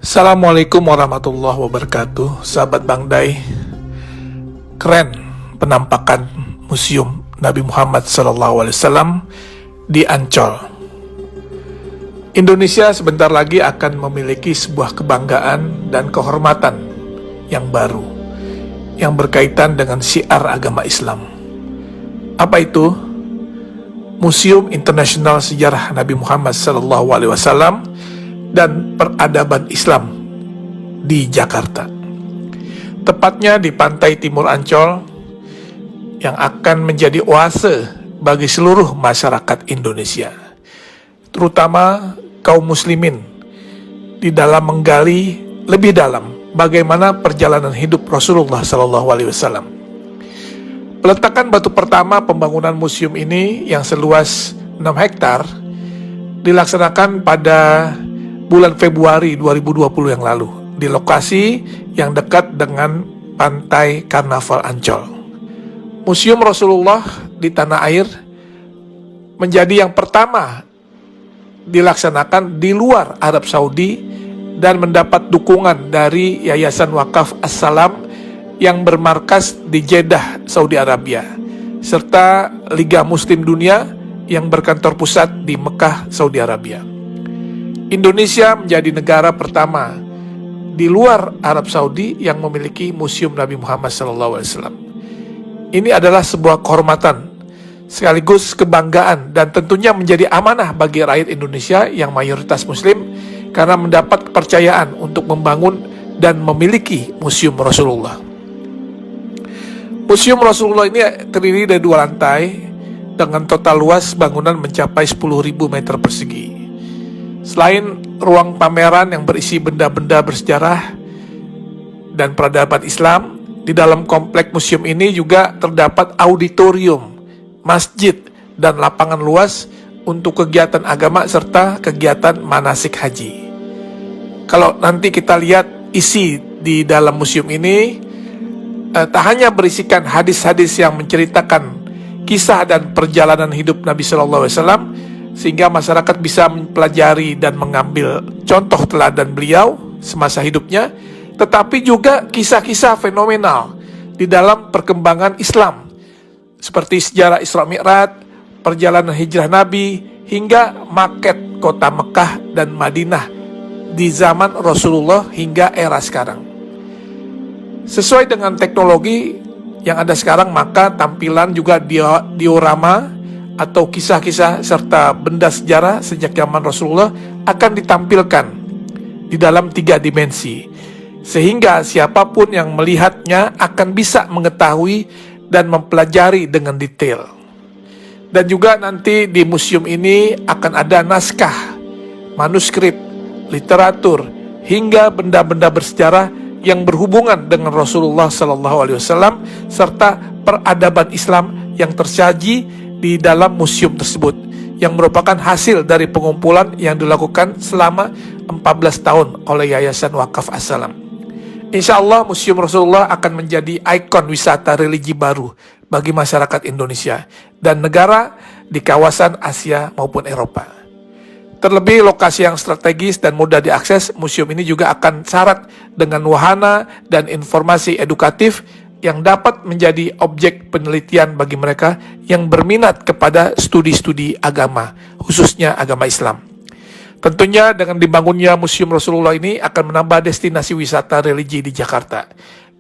Assalamualaikum warahmatullahi wabarakatuh. Sahabat Bang Dai, keren penampakan Museum Nabi Muhammad SAW di Ancol. Indonesia sebentar lagi akan memiliki sebuah kebanggaan dan kehormatan yang baru yang berkaitan dengan syiar agama Islam. Apa itu? Museum Internasional Sejarah Nabi Muhammad SAW dan Peradaban Islam di Jakarta, tepatnya di pantai timur Ancol, yang akan menjadi oase bagi seluruh masyarakat Indonesia, terutama kaum muslimin, di dalam menggali lebih dalam bagaimana perjalanan hidup Rasulullah SAW. Peletakan batu pertama pembangunan museum ini yang seluas 6 hektar dilaksanakan pada bulan Februari 2020 yang lalu di lokasi yang dekat dengan Pantai Karnaval Ancol. Museum Rasulullah di tanah air menjadi yang pertama dilaksanakan di luar Arab Saudi dan mendapat dukungan dari Yayasan Wakaf As-Salam yang bermarkas di Jeddah, Saudi Arabia, serta Liga Muslim Dunia yang berkantor pusat di Mekah, Saudi Arabia. Indonesia menjadi negara pertama di luar Arab Saudi yang memiliki Museum Nabi Muhammad SAW. Ini adalah sebuah kehormatan sekaligus kebanggaan dan tentunya menjadi amanah bagi rakyat Indonesia yang mayoritas Muslim karena mendapat kepercayaan untuk membangun dan memiliki Museum Rasulullah. Museum Rasulullah ini terdiri dari 2 lantai dengan total luas bangunan mencapai 10.000 meter persegi. Selain ruang pameran yang berisi benda-benda bersejarah dan peradaban Islam, di dalam komplek museum ini juga terdapat auditorium, masjid, dan lapangan luas untuk kegiatan agama serta kegiatan manasik haji. Kalau nanti kita lihat isi di dalam museum ini, tak hanya berisikan hadis-hadis yang menceritakan kisah dan perjalanan hidup Nabi SAW, sehingga masyarakat bisa mempelajari dan mengambil contoh teladan beliau semasa hidupnya, tetapi juga kisah-kisah fenomenal di dalam perkembangan Islam, seperti sejarah Isra Mi'raj, perjalanan hijrah Nabi, hingga maket kota Mekah dan Madinah di zaman Rasulullah hingga era sekarang. Sesuai dengan teknologi yang ada sekarang, maka tampilan juga diorama atau kisah-kisah serta benda sejarah sejak zaman Rasulullah akan ditampilkan di dalam 3 dimensi, sehingga siapapun yang melihatnya akan bisa mengetahui dan mempelajari dengan detail. Dan juga nanti di museum ini akan ada naskah, manuskrip, literatur, hingga benda-benda bersejarah yang berhubungan dengan Rasulullah SAW serta peradaban Islam yang tersaji di dalam museum tersebut, yang merupakan hasil dari pengumpulan yang dilakukan selama 14 tahun oleh Yayasan Wakaf As-Salam. Insya Allah Museum Rasulullah akan menjadi ikon wisata religi baru bagi masyarakat Indonesia dan negara di kawasan Asia maupun Eropa. Terlebih lokasi yang strategis dan mudah diakses, museum ini juga akan syarat dengan wahana dan informasi edukatif yang dapat menjadi objek penelitian bagi mereka yang berminat kepada studi-studi agama, khususnya agama Islam. Tentunya dengan dibangunnya Museum Rasulullah ini akan menambah destinasi wisata religi di Jakarta,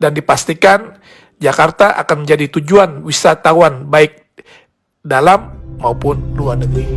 dan dipastikan Jakarta akan menjadi tujuan wisatawan baik dalam maupun luar negeri.